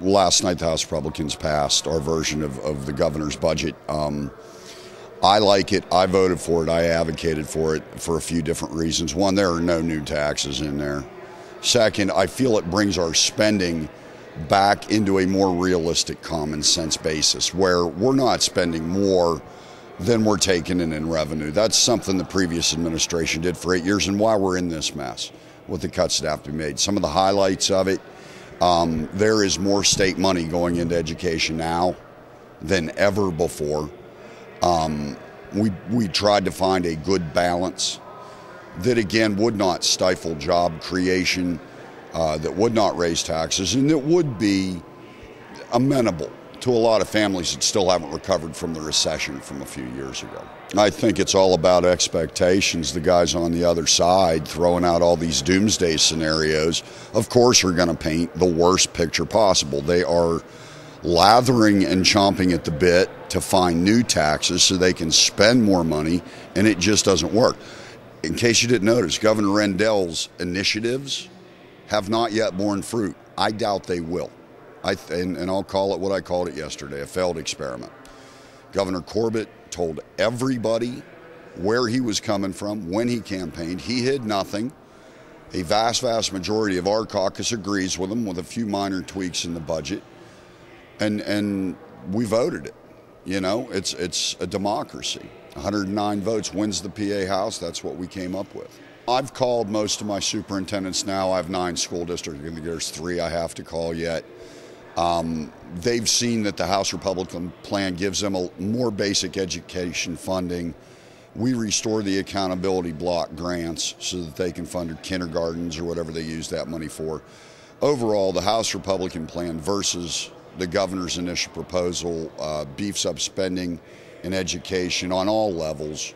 Last night the House Republicans passed our version of the governor's budget. I like it. I voted for it. I advocated for it for a few different reasons. One, there are no new taxes in there. Second, I feel it brings our spending back into a more realistic common sense basis where we're not spending more than we're taking in revenue. That's something the previous administration did for 8 years and why we're in this mess with the cuts that have to be made. Some of the highlights of it, there is more state money going into education now than ever before. We tried to find a good balance that, again, would not stifle job creation, that would not raise taxes, and that would be amenable to a lot of families that still haven't recovered from the recession from a few years ago. I think it's all about expectations. The guys on the other side throwing out all these doomsday scenarios, of course, are going to paint the worst picture possible. They are lathering and chomping at the bit to find new taxes so they can spend more money, and it just doesn't work. In case you didn't notice, Governor Rendell's initiatives have not yet borne fruit. I doubt they will. And I'll call it what I called it yesterday, a failed experiment. Governor Corbett told everybody where he was coming from when he campaigned. He hid nothing. A vast majority of our caucus agrees with him with a few minor tweaks in the budget. And we voted it. You know, it's a democracy. 109 votes wins the PA House. That's what we came up with. I've called most of my superintendents now. I have 9 school districts. There's 3 I have to call yet. They've seen that the House Republican plan gives them a more basic education funding. We restore the accountability block grants so that they can fund their kindergartens or whatever they use that money for. Overall, the House Republican plan versus the governor's initial proposal beefs up spending in education on all levels.